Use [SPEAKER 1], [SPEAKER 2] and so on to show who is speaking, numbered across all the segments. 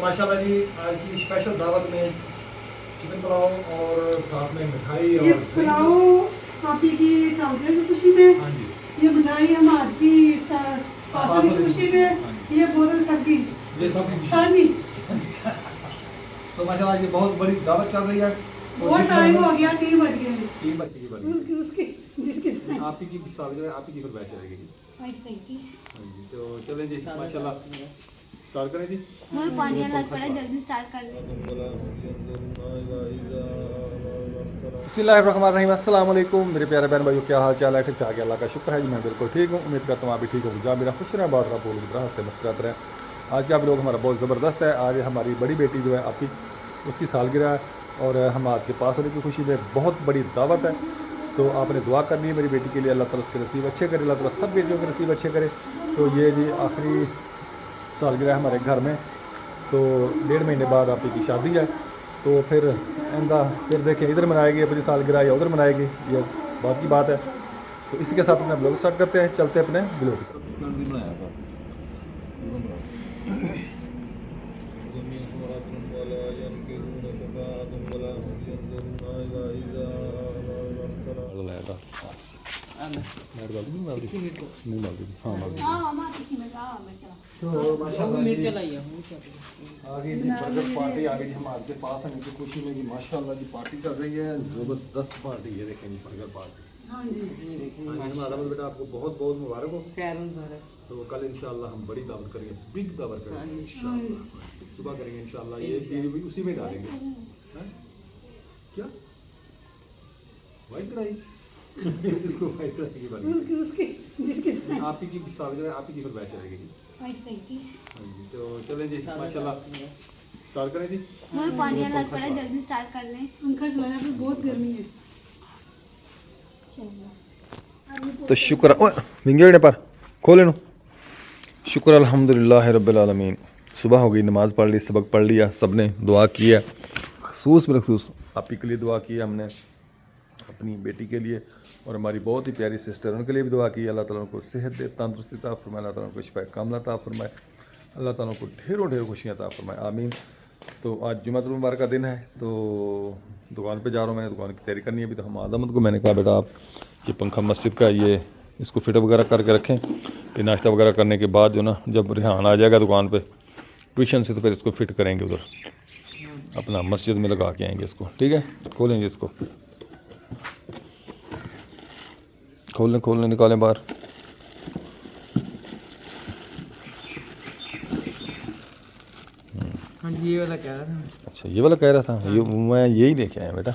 [SPEAKER 1] माशाल्लाह जी आज की स्पेशल दावत में चिकन पुलाव और साथ में मिठाई
[SPEAKER 2] ये
[SPEAKER 1] और
[SPEAKER 2] पुलाव आपी की साउदिया की खुशी में,
[SPEAKER 1] हाँ जी
[SPEAKER 2] ये मिठाई हम आपकी पासों की खुशी में, ये बोतल सबकी
[SPEAKER 1] ये सब
[SPEAKER 2] सानी।
[SPEAKER 1] तो माशाल्लाह ये बहुत बड़ी दावत चल रही है।
[SPEAKER 2] बहुत टाइम हो गया, 3 बज गए हैं।
[SPEAKER 1] 3 बच्चे की बड़ी
[SPEAKER 2] उसके जिसके
[SPEAKER 1] आप ही की सालगिरह आप ही की फरमाइश रहेगी। हाँ जी तो चलें जी माशाल्लाह स्टार्ट करें जी।
[SPEAKER 3] मुझे पानी लग पड़ा, जल्दी स्टार्ट कर ले।
[SPEAKER 1] बिस्मिल्लाहिर्रहमानिर्रहीम, अस्सलाम वालेकुम मेरे प्यारे बहन भाइयों, क्या हाल चाल है? ठीक ठाक है, अल्लाह का शुक्र है जी, मैं बिल्कुल ठीक हूँ। उम्मीद करता हूँ आप भी ठीक होंगे। जहाँ मेरा खुश रहा बात रहा बोल रहा हंसते मुस्कुराते रहें। आज का आप लोग हमारा बहुत ज़बरदस्त है। आज हमारी बड़ी बेटी जो है आपकी उसकी सालगिरह है और हम आपके पास होने की खुशी में बहुत बड़ी दावत है। तो आपने दुआ करनी है मेरी बेटी के लिए, अल्लाह ताला उसके नसीब अच्छे करे, अल्लाह ताला सब बेटियों के नसीब अच्छे करे। तो ये जी आखिरी सालगिरह है हमारे घर में। तो 1.5 महीने बाद आपकी की शादी है। तो फिर आइंदा फिर देखें इधर मनाएगी अपनी सालगिरह या उधर मनाएगी, ये बात की बात है। तो इसी के साथ अपना ब्लॉग स्टार्ट करते हैं, चलते हैं अपने ब्लॉग। आगे जी बर्गर पार्टी आ गई हम आपके पास आने की खुशी में जी माशाल्लाह जी पार्टी चल रही है, ज़बरदस्त पार्टी है। देखें जी बर्गर पार्टी।
[SPEAKER 2] हाँ जी
[SPEAKER 1] हमारा बेटा आपको बहुत बहुत मुबारक हो। तो कल इंशाल्लाह हम बड़ी दावत करेंगे, बिग दावत करेंगे इंशाल्लाह। सुबह करेंगे इंशाल्लाह, ये चीज़ भी उसी में डालेंगे। हैं? क्या वाइट कढ़ाई? इसको वाइट कढ़ाई की बात
[SPEAKER 2] उसके जिसके
[SPEAKER 1] आप ही की सालगिरह आप ही की फरमाइश रहेगी। हाँ जी तो चलें जी माशाल्लाह स्टार्ट करें जी।
[SPEAKER 3] मुझे पानी लग पड़ा, जल्दी स्टार्ट कर ले।
[SPEAKER 2] पंखा चलाया, फिर बहुत गर्मी है।
[SPEAKER 1] तो शुक्र विंगे पर खोले नो शुक्र अल्हम्दुलिल्लाह रब्बिल आलमीन। सुबह हो गई, नमाज़ पढ़ ली, सबक पढ़ लिया, सब ने दुआ की है। खसूस आप ही के लिए दुआ की है हमने, अपनी बेटी के लिए और हमारी बहुत ही प्यारी सिस्टर उनके लिए भी दुआ की। अल्लाह ताला उनको सेहत दे, तंदुरुस्ती अता फरमाए, अल्लाह ताला उनको शिफा कामिला अता फरमाए, अल्लाह ताला उनको ढेरों खुशियाँ अता फरमाए, आमीन। तो आज जुम्मतुल मुबारक का दिन है, तो दुकान पे जा रहा हूँ, मैंने दुकान की तैयारी करनी है अभी। तो हम आदमत को मैंने कहा बेटा आप ये पंखा मस्जिद का ये इसको फिट वगैरह करके रखें, फिर नाश्ता वगैरह करने के बाद जो ना जब रिहान आ जाएगा दुकान पे ट्यूशन से तो फिर इसको फिट करेंगे, उधर अपना मस्जिद में लगा के आएंगे इसको। ठीक है, खोलेंगे इसको, खोलने निकालें बाहर।
[SPEAKER 4] हाँ जी, ये वाला कह रहा था।
[SPEAKER 1] अच्छा ये वाला कह रहा था, ये मैं यही लेके आया बेटा।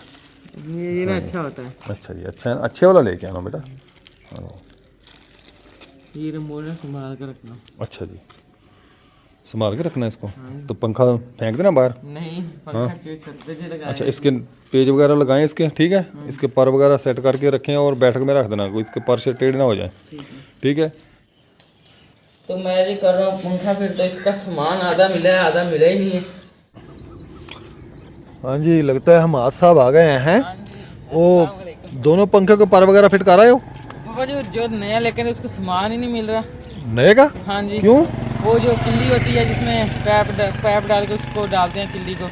[SPEAKER 4] ये ना अच्छा होता है।
[SPEAKER 1] अच्छा जी, अच्छा अच्छे वाला लेके आना बेटा। हाँ
[SPEAKER 4] ये रिमोट ना संभाल कर रखना।
[SPEAKER 1] अच्छा जी, संभाल के रखना है इसको। तो पंखा फेंक देना बाहर?
[SPEAKER 4] नहीं, पंखा छत पे से लगाया।
[SPEAKER 1] अच्छा इसके पेज वगैरह लगाएं इसके, ठीक है। इसके पर वगैरह सेट करके रखें और बैठक में रख देना, कोई इसके पर से टेढ़ ना हो जाए। ठीक है।
[SPEAKER 4] तो मैं ये कर रहा हूँ पंखा, फिर तो इसका सामान आधा मिला है, आधा मिला ही नहीं है।
[SPEAKER 1] हाँ जी, लगता है हम आज साहब आ गए हैं। वो दोनों पंखे को पर वगैरह फिट कर रहे हो?
[SPEAKER 4] वो जो नया, लेकिन उसको सामान ही नहीं मिल रहा
[SPEAKER 1] नए का?
[SPEAKER 4] हाँ जी।
[SPEAKER 1] क्यों?
[SPEAKER 4] वो जो किल्ली होती है जिसमें पैप डाल के उसको डालते हैं किल्ली को,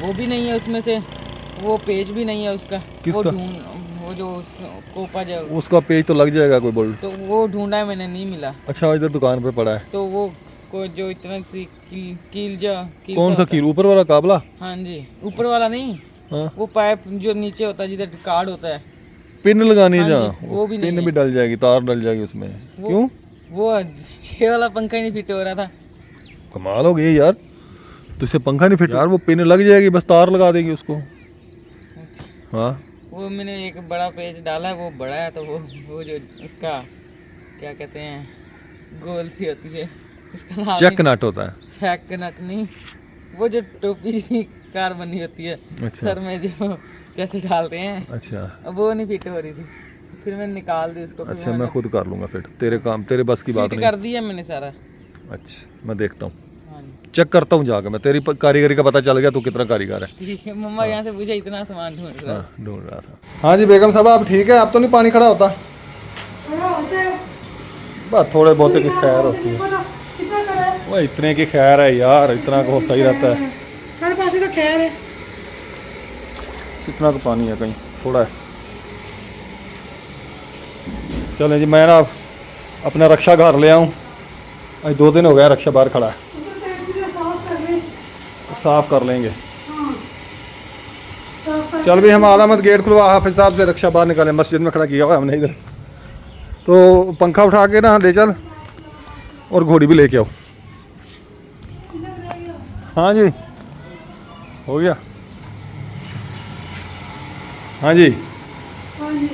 [SPEAKER 4] वो भी नहीं है उसमें से, वो पेज भी नहीं है उसका।
[SPEAKER 1] किसका?
[SPEAKER 4] वो जो कोपा जो
[SPEAKER 1] उसका पेज तो लग जाएगा कोई बोल्ट।
[SPEAKER 4] तो वो ढूंढा है मैंने, नहीं मिला।
[SPEAKER 1] अच्छा इधर दुकान पे पड़ा है।
[SPEAKER 4] तो वो को जो इतना सी कील
[SPEAKER 1] कौन सा कील? ऊपर वाला काबला?
[SPEAKER 4] हाँ जी, ऊपर वाला नहीं।
[SPEAKER 1] हाँ?
[SPEAKER 4] वो पाइप जो नीचे होता है जिधर कार्ड होता है,
[SPEAKER 1] पिन लगानी है
[SPEAKER 4] हाँ
[SPEAKER 1] जहाँ,
[SPEAKER 4] जी, वो भी नहीं
[SPEAKER 1] पिन
[SPEAKER 4] है।
[SPEAKER 1] भी डल जाएगी, तार डल जाएगी उसमें। क्यों?
[SPEAKER 4] वो ये वाला पंखा ही नहीं फिट हो रहा था।
[SPEAKER 1] कमाल हो गई यार, तो इससे पंखा नहीं फिट यार, वो पिन लग जाएगी, बस तार लगा देगी उसको। हाँ
[SPEAKER 4] वो मैंने एक बड़ा पेज डाला है, वो बड़ा है, तो वो जो उसका क्या कहते हैं, गोल सी होती है, उसका नाम
[SPEAKER 1] चेक नट होता है।
[SPEAKER 4] चेक नट नहीं, वो जो टोपी सी कार बनी होती है।
[SPEAKER 1] अच्छा।
[SPEAKER 4] सर में जो कैसे डालते हैं।
[SPEAKER 1] अच्छा
[SPEAKER 4] अब वो नहीं फिट हो रही थी, फिर मैंने निकाल दी उसको।
[SPEAKER 1] अच्छा, मैं खुद कर लूँगा फिट, तेरे काम तेरे बस की बात
[SPEAKER 4] फिट
[SPEAKER 1] नहीं।
[SPEAKER 4] कर दिया मैंने सारा।
[SPEAKER 1] अच्छा मैं देखता हूँ,
[SPEAKER 4] हाँ जी,
[SPEAKER 1] चेक करता हूँ जाकर मैं, तेरी कारीगरी का पता चल गया तू कितना कारीगर है।
[SPEAKER 4] ठीक है। मम्मा यहाँ से पूछा इतना सामान ढूंढ रहा है।
[SPEAKER 1] हाँ ढूंढ रहा था। हाँ जी बेगम साहब आप ठीक है? अब तो नहीं पानी खड़ा होता?
[SPEAKER 2] थोड़ा होता है,
[SPEAKER 1] बस थोड़े बहुत की खैर होती है।
[SPEAKER 2] कितना खड़ा है?
[SPEAKER 1] वो इतने की खैर है यार, इतना को होता ही रहता है।
[SPEAKER 2] हर पास का खैर है।
[SPEAKER 1] कितना का पानी है, कहीं थोड़ा है। चलें जी, मैं ना अपना रक्षा घर ले आऊँ। आज 2 दिन हो गया रक्षा बाहर खड़ा है, साफ कर लेंगे। चल भी हम आलामत गेट खुलवा, हाफिज साहब से रक्षा बाहर निकाले। मस्जिद में खड़ा किया हुआ हमने इधर, तो पंखा उठा के ना ले चल, और घोड़ी भी लेके आओ। हाँ जी, हो गया। हाँ जी,
[SPEAKER 2] हाँ जी,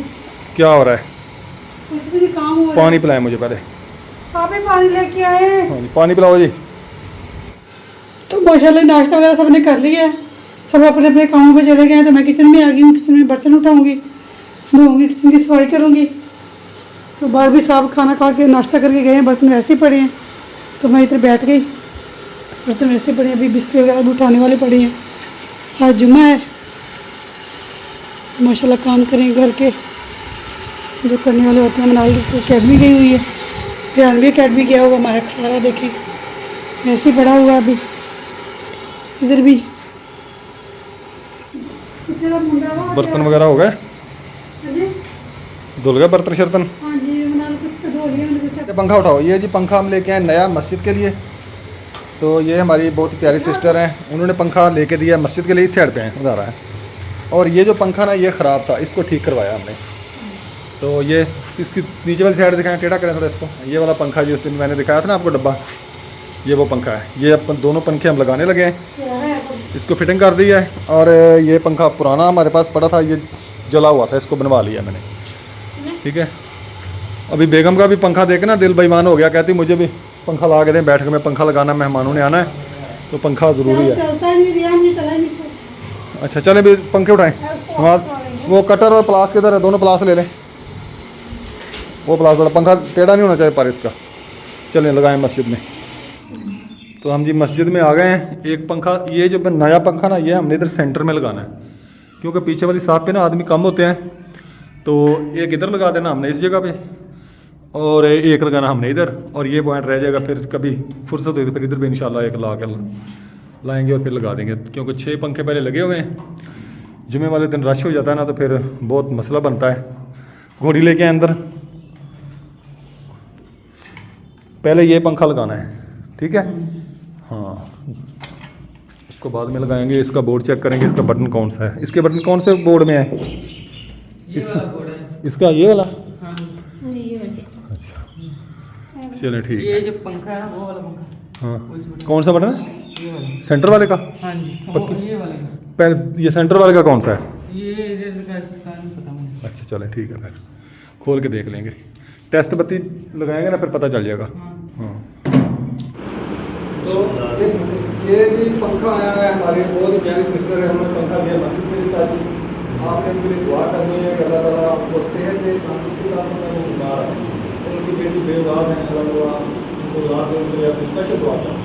[SPEAKER 1] क्या हो रहा है?
[SPEAKER 2] कुछ भी नहीं, काम हो रहा है।
[SPEAKER 1] पानी पिलाएं मुझे पहले।
[SPEAKER 2] आप ही पानी लेके आए।
[SPEAKER 1] हाँ जी, पानी पिलाओ जी।
[SPEAKER 2] तो माशाल्लाह नाश्ता वगैरह सबने कर लिया है, सब अपने अपने कामों पे चले गए हैं। तो मैं किचन में आ गई हूँ, किचन में बर्तन उठाऊंगी, धोऊंगी, किचन की सफाई करूँगी। तो बाहर भी साहब खाना खा के नाश्ता करके गए हैं, बर्तन वैसे ही पड़े हैं। तो मैं इधर बैठ गई, बर्तन वैसे पड़े हैं, अभी बिस्तर वगैरह भी उठाने वाले पड़े हैं। आज जुम्मा है, तो माशाल्लाह काम करें घर के जो करने वाले होते हैं। मनाली अकेडमी गई हुई है, रियान भी अकेडमी गया हुआ, हमारा खा रहा देखें ऐसे ही पड़ा हुआ। अभी इधर भी
[SPEAKER 1] बर्तन वगैरह हो गए, धुल गए बर्तन शर्तन।
[SPEAKER 2] हाँ जी, मनाली कुछ तो धो लिया मैंने, कुछ।
[SPEAKER 1] ये पंखा उठाओ। ये जी पंखा हम लेके आए नया मस्जिद के लिए। तो ये हमारी बहुत प्यारी सिस्टर हैं, उन्होंने पंखा लेके दिया मस्जिद के लिए। इस साइड पे है, उधर है। और ये जो पंखा ना, ये ख़राब था, इसको ठीक करवाया हमने। तो ये इसकी नीचे वाली साइड दिखाएं, टेढ़ा करें थोड़ा इसको। ये वाला पंखा जिस दिन मैंने दिखाया था ना आपको डब्बा, ये वो पंखा है। ये अपन दोनों पंखे हम लगाने लगे हैं, इसको फिटिंग कर दी है। और ये पंखा पुराना हमारे पास पड़ा था, ये जला हुआ था, इसको बनवा लिया मैंने। ठीक है, अभी बेगम का भी पंखा देख ना दिल बेईमान हो गया, कहती मुझे भी पंखा ला के दें, बैठ के में पंखा लगाना, मेहमानों ने आना है तो पंखा ज़रूरी है।
[SPEAKER 2] चलता ही नहीं, रियान जी चला ही नहीं।
[SPEAKER 1] अच्छा चले भी पंखे उठाएं। हमारा वो कटर और प्लास किधर है, दोनों प्लास ले लें। वो प्लास वाला पंखा टेढ़ा नहीं होना चाहिए पर इसका। चलें लगाएं मस्जिद में। तो हम जी मस्जिद में आ गए हैं। एक पंखा, ये जो नया पंखा ना, ये हमने इधर सेंटर में लगाना है, क्योंकि पीछे वाली साफ पे ना आदमी कम होते हैं। तो एक इधर लगा देना हमने इस जगह पे, और एक लगाना हमने इधर, और ये पॉइंट रह जाएगा। फिर कभी फुर्सत हुई तो फिर इधर भी इंशाल्लाह एक ला कर लाएंगे और फिर लगा देंगे, क्योंकि 6 पंखे पहले लगे हुए हैं। जुमे वाले दिन रश हो जाता है ना, तो फिर बहुत मसला बनता है। घोड़ी लेके आए अंदर, पहले ये पंखा लगाना है, ठीक है। हाँ, इसको बाद में लगाएंगे। इसका बोर्ड चेक करेंगे, इसका बटन कौन सा है, इसके बटन कौन से बोर्ड में है। इसका ये वाला। अच्छा चलो ठीक है।
[SPEAKER 4] ये जो पंखा है वो वाला पंखा।
[SPEAKER 1] हाँ, कौन सा बटन है?
[SPEAKER 4] ये वाला।
[SPEAKER 1] सेंटर वाले का?
[SPEAKER 4] हाँ जी, ये वाला का।
[SPEAKER 1] पहले ये सेंटर वाले का कौन सा है?
[SPEAKER 4] ये इधर का स्थान पता मुझे।
[SPEAKER 1] अच्छा चलें ठीक है, फिर खोल के देख लेंगे। टेस्ट बत्ती लगाएंगे ना, फिर पता चल जाएगा। हाँ, तो ये जी पंखा आया है, हमारी बहुत ही प्यारी सिस्टर है, हमने पंखा दिया मस्जिद के लिए। आपने उनके लिए दुआ करनी है कि अल्लाह ताला आपको सेहत दे, तंदुरुस्ती दे। बीमार है, उनकी बेटी बेऔलाद है, अल्लाह उनको औलाद दे, उनके लिए स्पेशल दुआ करें।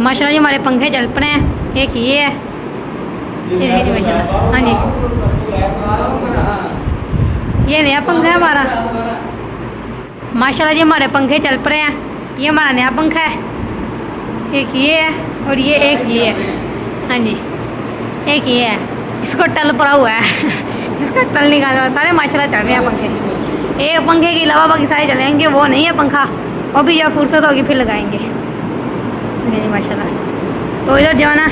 [SPEAKER 5] माशाल्लाह जी हमारे पंखे चल पड़े हैं। एक ये है, ये देखिए माशाल्लाह। हाँ जी, ये नया पंखा है हमारा। माशाल्लाह जी हमारे पंखे चल पड़े हैं। ये हमारा नया पंखा है, एक ये है और ये एक ये है। हाँ जी, एक ये है। इसको टल पड़ा हुआ है इसका टल निकाला हुआ है। सारे माशाल्लाह चल रहे हैं पंखे। एक पंखे के अलावा बाकी सारे चलेंगे, वो नहीं है पंखा, वो भी जब फुर्सत होगी फिर लगाएंगे। जी माशाल्लाह। तो इधर जो है ना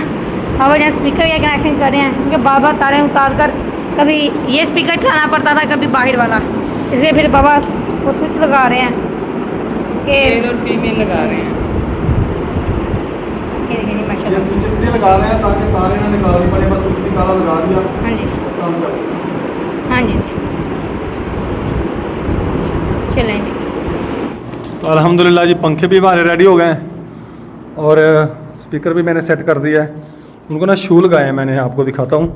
[SPEAKER 5] बाबा जहाँ स्पीकर का कनेक्शन कर रहे हैं, क्योंकि बार बार तारें उतार कर कभी ये स्पीकर चलाना पड़ता था, कभी बाहर वाला, इसलिए फिर बाबा वो स्विच लगा रहे हैं कि
[SPEAKER 4] मेल और फीमेल लगा रहे हैं।
[SPEAKER 5] ये देखिए जी
[SPEAKER 1] ये
[SPEAKER 5] माशाल्लाह।
[SPEAKER 1] स्विच इसलिए लगा रहे हैं ताकि तारे ना निकालनी पड़े, बस स्विच निकाला लगा दिया
[SPEAKER 5] हाँ जी
[SPEAKER 1] काम कर।
[SPEAKER 5] हाँ जी चलें जी।
[SPEAKER 1] तो अल्हम्दुलिल्लाह जी पंखे भी हमारे रेडी हो गए हैं और स्पीकर भी मैंने सेट कर दिया है। उनको ना शू लगाए हैं, मैंने आपको दिखाता हूँ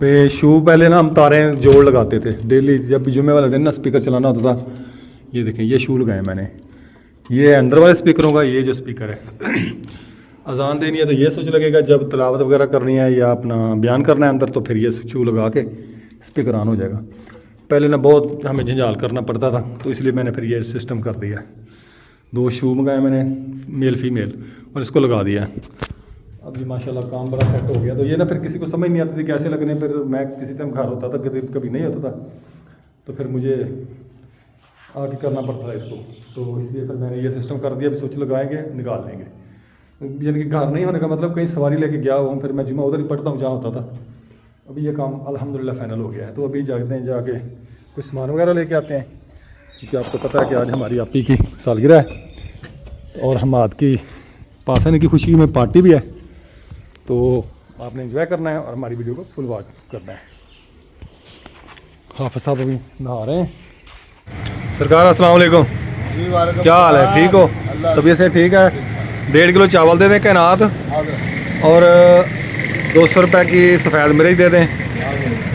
[SPEAKER 1] पे शू। पहले ना हम तारें जोड़ लगाते थे डेली, जब भी जुम्मे वाले दिन ना स्पीकर चलाना होता था। ये देखें ये शू लगाए मैंने, ये अंदर वाले स्पीकरों का, ये जो स्पीकर है अजान देनी है तो ये स्विच लगेगा, जब तिलावत वगैरह करनी है या अपना बयान करना है अंदर तो फिर ये शू लगा के स्पीकर ऑन हो जाएगा। पहले ना बहुत हमें झंझाल करना पड़ता था, तो इसलिए मैंने फिर ये सिस्टम कर दिया। 2 शू मंगाए मैंने मेल फीमेल और इसको लगा दिया। अब जी माशाल्लाह काम बड़ा सेट हो गया। तो ये ना फिर किसी को समझ नहीं आती थी कैसे लगने, फिर मैं किसी टाइम घर होता था, कभी नहीं होता था, तो फिर मुझे आगे करना पड़ता था इसको। तो इसलिए फिर मैंने ये सिस्टम कर दिया, स्विच लगाएंगे निकाल लेंगे। यानी कि घर नहीं होने का मतलब कहीं सवारी लेके गया हूँ, फिर मैं जुम्मा उधर ही पढ़ता हूँ जहाँ होता था। अभी ये काम अल्हम्दुलिल्लाह फाइनल हो गया है। तो अभी जाते हैं, जाके कुछ सामान वगैरह लेके आते हैं, क्योंकि आपको पता है कि आज हमारी आपी की सालगिरह है और हमाद की पासन की खुशी में पार्टी भी है। तो आपने एंजॉय करना है और हमारी वीडियो को फुल वॉच करना है। हाफिज़ साहब अभी नहा रहे हैं। सरकार अस्सलाम वालेकुम, क्या हाल है? ठीक हो? तबीयत से ठीक है? 1.5 किलो चावल दे दें कैनात और 200 रुपये की सफ़ेद मिर्च दे दें,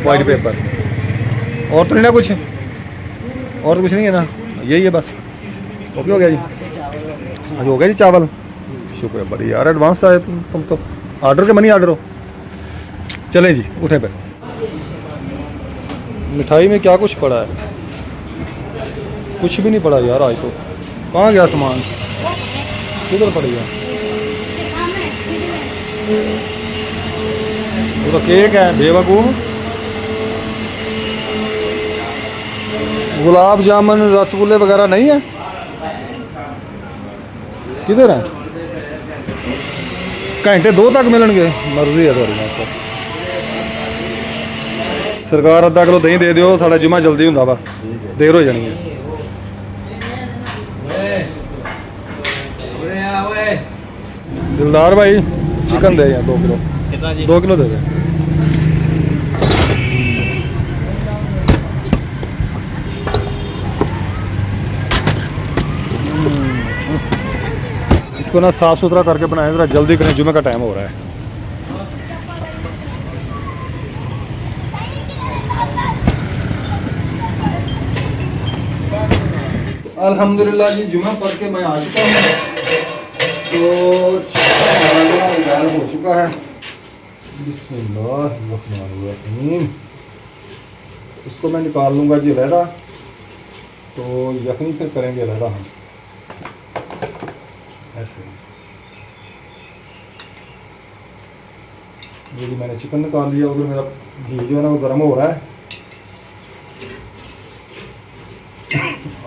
[SPEAKER 1] वाइट पेपर। और तो नहीं ना कुछ? और तो कुछ नहीं है ना, यही है बस। ओके हो गया जी, आज हो गया जी चावल। शुक्र है बड़ी यार, एडवांस आए तुम तो ऑर्डर के मनी ऑर्डर हो। चले जी उठे पे। मिठाई में क्या कुछ पड़ा है? कुछ भी नहीं पड़ा यार आज तो। कहाँ गया सामान? किधर पड़ गया? वो तो केक है बेवकूफ़। गुलाब जामुन रसगुल्ले वगैरह नहीं है? किधर है? घंटे 2 तक मिलणगे, मर्जी है थोड़ी। सरकार अद्धा किलो दही दे दियो, साडा जुम्मा जल्दी हुंदा वा, देर हो जानी है। दिलदार भाई चिकन दे यार 2 किलो। 2 किलो दे दे। इसको ना साफ सुथरा करके बनाए, जरा जल्दी करें, जुम्मे का टाइम हो रहा है। अल्हम्दुलिल्लाह जी जुम्मा पढ़ के मैं आ चुका हूँ। तो हो चुका है। बिस्मिल्लाहिर्रहमानिर्रहीम। इसको मैं निकाल लूँगा जी अलहदा, तो यखनी फिर करेंगे अलहदा हम ऐसे। ये भी मैंने चिकन निकाल लिया, उधर मेरा घी जो है ना वो गर्म हो रहा है।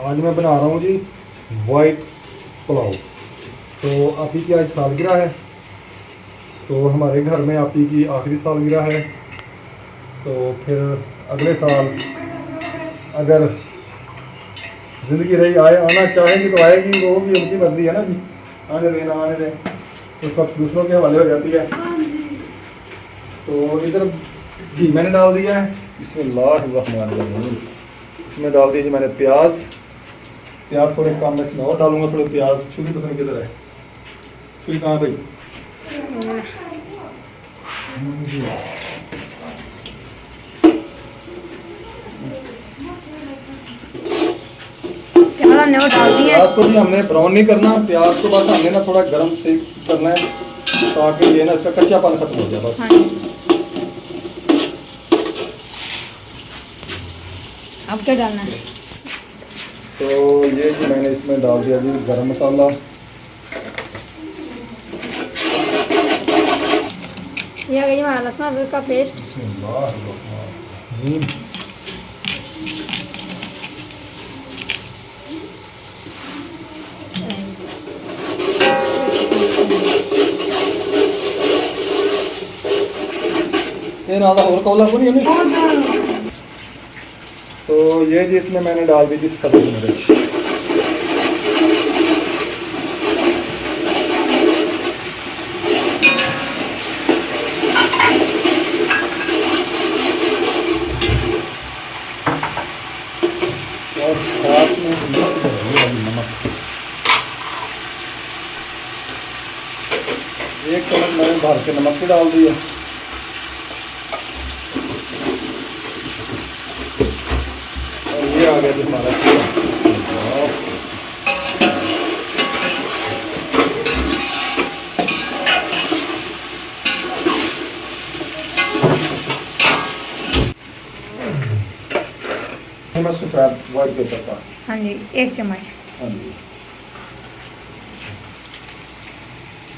[SPEAKER 1] आज मैं बना रहा हूँ जी वाइट पुलाव। तो आपी की आज सालगिरह है, तो हमारे घर में आपी की आखिरी सालगिरह है। तो फिर अगले साल अगर ज़िंदगी रही आए, आना चाहेंगे तो आएगी, वो भी उनकी मर्ज़ी है ना जी, आने दें ना आने दें, उस वक्त दूसरों के हवाले हो जाती है। तो इधर घी मैंने डाल दिया है। बिस्मिल्लाहिर्रहमानिर्रहीम। इसमें डाल दिया जी मैंने प्याज। प्याज थोड़े कम, इसमें और डालूंगा थोड़े प्याज। छुरी पता नहीं किधर है, छुरी कहाँ भाई?
[SPEAKER 5] प्याज हमने वो डाल दिया।
[SPEAKER 1] प्याज को भी हमने ब्राउन नहीं करना, प्याज को बस हमने ना थोड़ा गर्म सेक करना है, ताकि ये ना इसका कच्चापन खत्म हो जाए बस।
[SPEAKER 5] हाँ। अब क्या डालना है?
[SPEAKER 1] तो ये कि मैंने इसमें डाल दिया जी गरम मसाला,
[SPEAKER 5] ये आ गया जी हमारा लहसुन अदरक का पेस्ट।
[SPEAKER 1] बिस्मिल्लाहिर्रहमानिर्रहीम। ये ना और कौला पूरी है। तो ये जी इसमें मैंने डाल दी थी सब्जी मिर्च। और साथ में नमक डालिए, अभी नमक 1 चम्मच मैंने भर के नमक भी डाल दिया। और ये आ गया जी हमारा चूड़ा। सफ़ेद वाइट पेपर का।
[SPEAKER 5] हाँ जी 1 चम्मच।
[SPEAKER 1] हाँ जी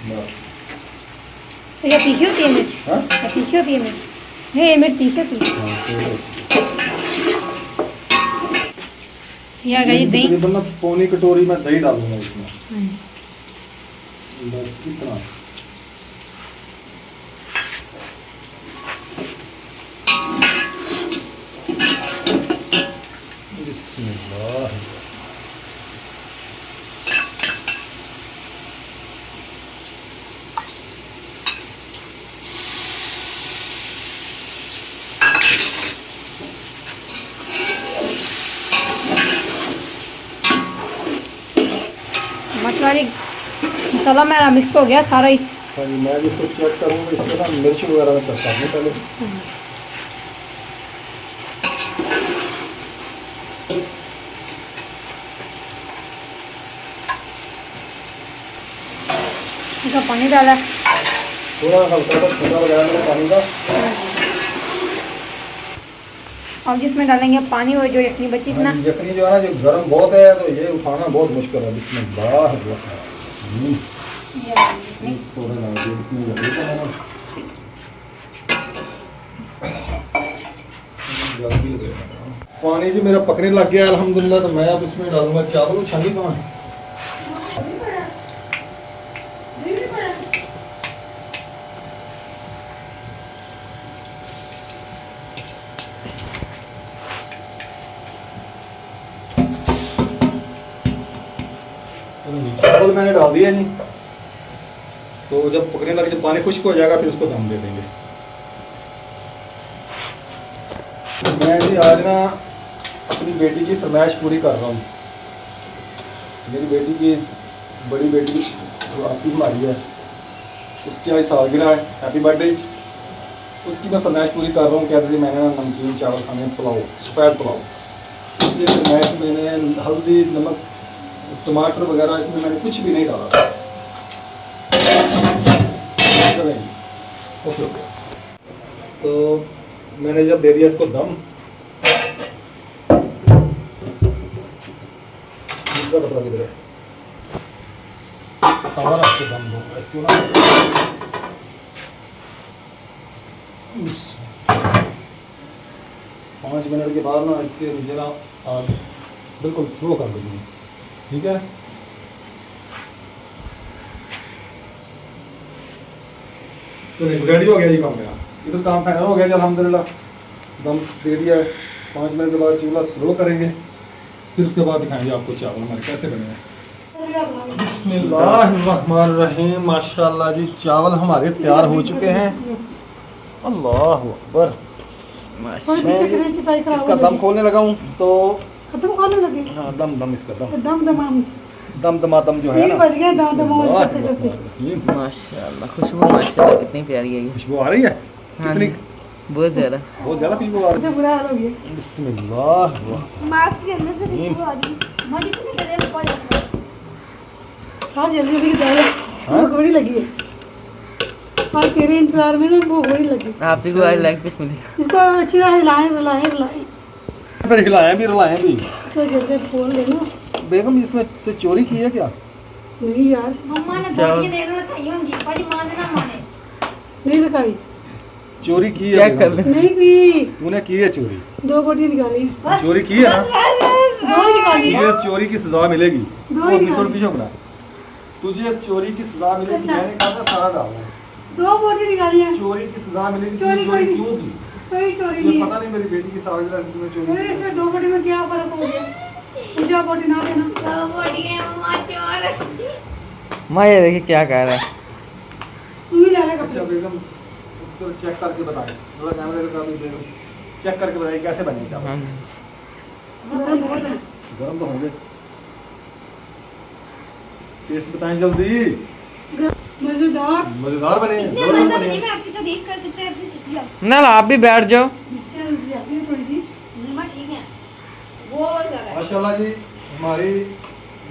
[SPEAKER 1] बस।
[SPEAKER 5] तो ये तीखी होती है मिर्च?
[SPEAKER 1] हाँ?
[SPEAKER 5] ये तीखी होती है मिर्च? नहीं ये मिर्च तीखी होती है। ये आ गया जी दही।
[SPEAKER 1] तकरीबन ना पौनी कटोरी में दही डालूंगा इसमें। बस इतना। बिस्मिल्लाह।
[SPEAKER 5] मसाला मेरा मिक्स हो गया सारा ही।
[SPEAKER 1] हाँ जी मैं भी इसको चेक करूँगा, इसमें ना मिर्च वगैरह में करता हूँ पहले।
[SPEAKER 5] इसका पानी डाला।
[SPEAKER 1] थोड़ा हल्का सा ठंडा लगाया मैंने पानी का।
[SPEAKER 5] और जिसमें डालेंगे पानी वो जो यखनी बची थी ना।
[SPEAKER 1] यखनी जो है ना जो गर्म बहुत है तो ये उठाना बहुत मुश्किल है। बिस्मिल्लाह। थोड़ा डाल दिया इसमें यखनी का मैंने। जल्दी लगेगा। पानी भी मेरा पकने लग गया अल्हम्दुलिल्लाह। तो मैं अब इसमें डालूंगा चावल। छानी कहाँ है? चावल मैंने डाल दिया जी। तो जब पकने लगे, जब पानी खुश्क हो जाएगा फिर उसको दम दे देंगे। मैं जी आज ना अपनी बेटी की फरमाइश पूरी कर रहा हूँ। मेरी बेटी की बड़ी बेटी जो आपकी हमारी है उसकी आज सालगिरह है, हैप्पी बर्थडे। उसकी मैं फरमाइश पूरी कर रहा हूँ। कहते थे मैंने ना नमकीन चावल खाने, पुलाव, सफ़ेद पुलाव। इसलिए फरमाइश मैंने हल्दी, नमक, टमाटर वगैरह इसमें मैंने कुछ भी नहीं डाला। Okay okay. तो मैंने जब दे दिया इसको दम, इसका कपड़ा किधर है? तवा रख के दम दूंगा इसको ना। 5 मिनट के बाद ना इसके नीचे ना आग बिल्कुल स्लो कर दूँगी। ठीक है। तो रेडी हो गया जी काम मेरा। इधर काम फाइनल हो गया जी अल्हम्दुलिल्लाह। दम दे दिया है। 5 मिनट के बाद चूल्हा स्लो करेंगे, फिर उसके बाद दिखाएंगे आपको चावल हमारे कैसे बने हैं। बिस्मिल्लाहिर्रहमानिर्रहीम। माशाल्लाह जी चावल हमारे तैयार हो चुके हैं। अल्लाह अकबर। मैं इसका दम खोलने लगा हूँ तो
[SPEAKER 2] खत्म होने लगे।
[SPEAKER 1] हाँ दम इसका
[SPEAKER 2] दम
[SPEAKER 1] दम जो है ना।
[SPEAKER 2] बज गया दम करते करते।
[SPEAKER 4] माशाल्लाह खुशबू माशाल्लाह कितनी प्यारी है ये।
[SPEAKER 1] खुशबू आ रही है
[SPEAKER 4] हाँ
[SPEAKER 1] कितनी?
[SPEAKER 4] बहुत ज़्यादा।
[SPEAKER 1] बहुत ज़्यादा खुशबू आ रही है।
[SPEAKER 2] बुरा हाल हो गया।
[SPEAKER 1] बिस्मिल्लाह।
[SPEAKER 3] मार्क्स के अंदर से खुशबू आ रही है। मुझे तो नहीं पता
[SPEAKER 2] साहब जल्दी जल्दी
[SPEAKER 1] हाँ?
[SPEAKER 2] भूख बड़ी लगी है। और तेरे इंतजार में ना भूख बड़ी लगी।
[SPEAKER 4] आप भी को आज लेग पीस मिलेगा।
[SPEAKER 2] इसको अच्छी तरह हिलाएं।
[SPEAKER 1] फिर हिलाएं भी।
[SPEAKER 2] तो जल्दी खोल देना।
[SPEAKER 1] बेगम इसमें से चोरी की है क्या?
[SPEAKER 2] नहीं यार
[SPEAKER 5] मम्मा ने बोटियां देने लगाई होंगी पर मां ने ना माने।
[SPEAKER 2] नहीं लगाई।
[SPEAKER 1] चोरी की है
[SPEAKER 4] चेक कर ले।
[SPEAKER 2] नहीं की,
[SPEAKER 1] तूने की है चोरी,
[SPEAKER 2] 2 बोटियां निकाली।
[SPEAKER 1] चोरी की है ना,
[SPEAKER 2] 2 निकाली।
[SPEAKER 1] तुझे इस चोरी की सजा मिलेगी।
[SPEAKER 2] दो
[SPEAKER 1] वो
[SPEAKER 2] ही
[SPEAKER 1] अपनी थोड़ी
[SPEAKER 2] निकाली।
[SPEAKER 1] पीछे होना, तुझे इस चोरी की सजा मिलेगी।
[SPEAKER 2] अच्छा।
[SPEAKER 1] मैंने कहा था सारा डाल दो।
[SPEAKER 2] 2 बोटियां निकाली हैं।
[SPEAKER 1] चोरी की सजा मिलेगी।
[SPEAKER 2] चोरी
[SPEAKER 1] तूने चोरी
[SPEAKER 2] कोई
[SPEAKER 1] क्यों की?
[SPEAKER 2] कोई चोरी
[SPEAKER 1] मुझे
[SPEAKER 2] नहीं
[SPEAKER 1] पता
[SPEAKER 2] है।
[SPEAKER 1] नहीं मेरी बेटी की सालगिरह से तूने चोरी
[SPEAKER 2] अरे
[SPEAKER 1] की।
[SPEAKER 2] इसमें 2 बोटी में क्या फर्क हो गया? मुझे बोटी ना देना।
[SPEAKER 4] माँ ये देखिए क्या कह रहा है।
[SPEAKER 2] तुम ही ले ले
[SPEAKER 1] अच्छा
[SPEAKER 2] कपड़े।
[SPEAKER 1] बेगम, उसको चेक करके बताएं, थोड़ा कैमरे से काफी बेगम चेक करके बताइए कैसे बनेगी चावल।
[SPEAKER 4] हाँ।
[SPEAKER 2] गरम बहुत है।
[SPEAKER 1] गरम तो होंगे। टेस्ट बताएं जल्दी।
[SPEAKER 2] मजेदार।
[SPEAKER 1] मजेदार बने,
[SPEAKER 3] इतने
[SPEAKER 1] जबरदस्त
[SPEAKER 3] मजा
[SPEAKER 1] बने।
[SPEAKER 3] नहीं, मैं आपकी तारीफ कर सकता है अपनी चुटकियों।
[SPEAKER 4] ना आप भी बैठ जाओ।
[SPEAKER 2] मिर्चें ज्यादा है थोड़ी सी।
[SPEAKER 3] मम्मा ठीक है, वो जरा है।
[SPEAKER 1] माशाल्लाह जी, हमारी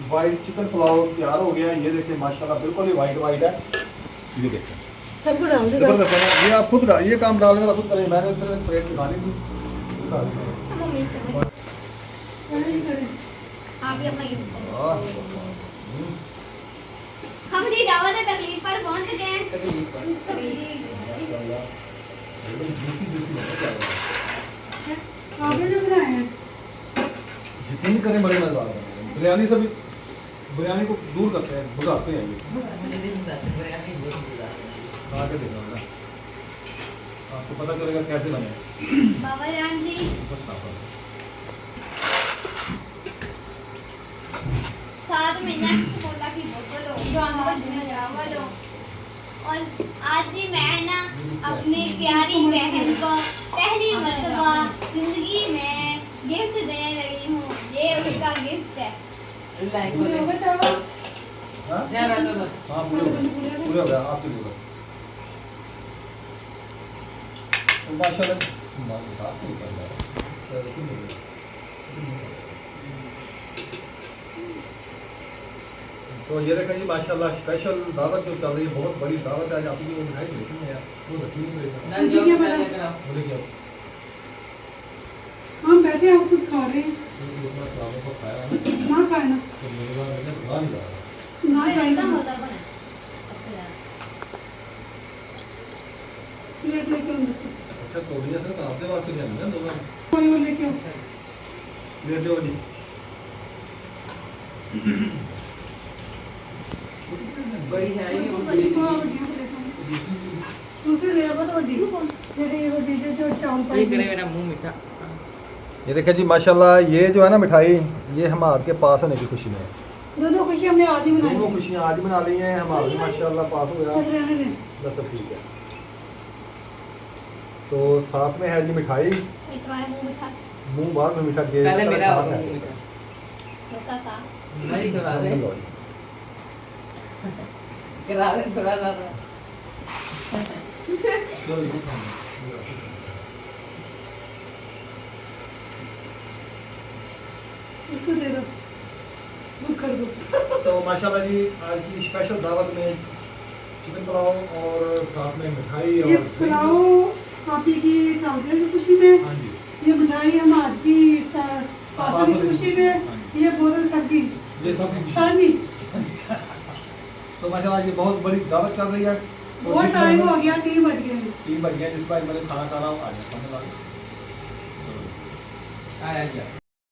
[SPEAKER 1] वाइट चिकन पुलाव तैयार हो गया है। ये देखिए माशाल्लाह बिल्कुल ही वाइट वाइट है। ये देखिए
[SPEAKER 2] सबको डाल दे।
[SPEAKER 1] जबरदस्त है। ये आप खुद ये काम डालने वाला खुद करें। मैंने सिर्फ एक प्लेट निकाली थी।
[SPEAKER 3] मम्मी चलो, आप भी अपना यूज करो। हम जी दावत तकलीफ पर पहुंच चुके हैं। तकलीफ।
[SPEAKER 2] आपने जो बनाया है
[SPEAKER 1] यकीन करें बड़े मजेदार हैं। बिरयानी से भी बिरयानी को दूर करते हैं, भुगाते हैं। ये खा के देखना ना, आपको पता चलेगा कैसे बने।
[SPEAKER 3] बाबा जान जी,
[SPEAKER 1] बस ना पड़े।
[SPEAKER 3] साथ में नेक्स्ट कोला की बोतल हो, जो हम में चावल हो। और आज भी मैं ना अपनी प्यारी बहन को पहली मर्तबा जिंदगी में गिफ्ट देने लगी हूँ। ये उसका गिफ्ट है।
[SPEAKER 2] पूरे हो गए चावल?
[SPEAKER 1] हाँ? हाँ पूरे हो गए, पूरे हो गया आपके लिए। तो माशाल्लाह बात से निकल रहा है। तो ये देखा जी माशाल्लाह स्पेशल दावत जो चल रही है, बहुत बड़ी दावत है। आज आपकी वो मिठाई देखी है यार, वो रखी नहीं देखा। बोले क्या
[SPEAKER 2] हम बैठे हैं, हम खुद खा रहे हैं।
[SPEAKER 1] इतना खराबों को खाया है
[SPEAKER 2] ना खाए ना।
[SPEAKER 1] तो मेरे बाद मैंने बुला नहीं रहा।
[SPEAKER 2] ना खाए ना।
[SPEAKER 3] होता बना।
[SPEAKER 2] प्लेट लेके आओ मुझसे।
[SPEAKER 1] अच्छा तोड़िया सर आपके वास्ते नहीं है दोनों
[SPEAKER 2] कोई और लेके आओ।
[SPEAKER 1] ले लो जी।
[SPEAKER 4] बड़ी है ये
[SPEAKER 2] बड़ी बढ़िया प्लेट है। दूसरी ले आओ तो बड़ी। जेडी ये बड़ी जो चावल
[SPEAKER 4] ये
[SPEAKER 2] पाई।
[SPEAKER 4] करे मेरा मुंह मीठा।
[SPEAKER 1] ये देखिए जी माशाल्लाह, ये जो है ना मिठाई, ये हम आपके पास होने की खुशी में है।
[SPEAKER 2] दोनों खुशी हमने आज ही
[SPEAKER 1] दोनों
[SPEAKER 2] मनाई।
[SPEAKER 1] खुशियाँ आज बना ली हैं हम, आज माशाल्लाह पास हो
[SPEAKER 2] बस
[SPEAKER 1] गया।
[SPEAKER 2] रहने दे।
[SPEAKER 1] बस सब ठीक है। तो साथ में है जी मिठाई,
[SPEAKER 3] इतना मुंह मिठा,
[SPEAKER 1] मुंह बाद में मीठा के
[SPEAKER 4] पहले मेरा होगा मुंह मीठा।
[SPEAKER 3] हल्का सा।
[SPEAKER 4] नहीं खिला दे। खिला दे थोड़ा ज़्यादा।
[SPEAKER 2] इसको दे दो। बुक कर दो।
[SPEAKER 1] तो माशाल्लाह जी आज की स्पेशल दावत में चिकन पुलाव और साथ में मिठाई
[SPEAKER 2] ये
[SPEAKER 1] और
[SPEAKER 2] पुलाव आपी की सालगिरह की खुशी में।
[SPEAKER 1] हाँ जी,
[SPEAKER 2] ये मिठाई हम आपकी पासों की खुशी में। ये बोतल सबकी
[SPEAKER 1] ये सब
[SPEAKER 2] सारी।
[SPEAKER 1] तो माशाल्लाह ये बहुत बड़ी दावत चल रही है।
[SPEAKER 2] बहुत टाइम हो गया, 3 बज गए हैं।
[SPEAKER 1] 3 बज गया, जिस पर मैंने खाना खाना आ गया।
[SPEAKER 4] आया क्या?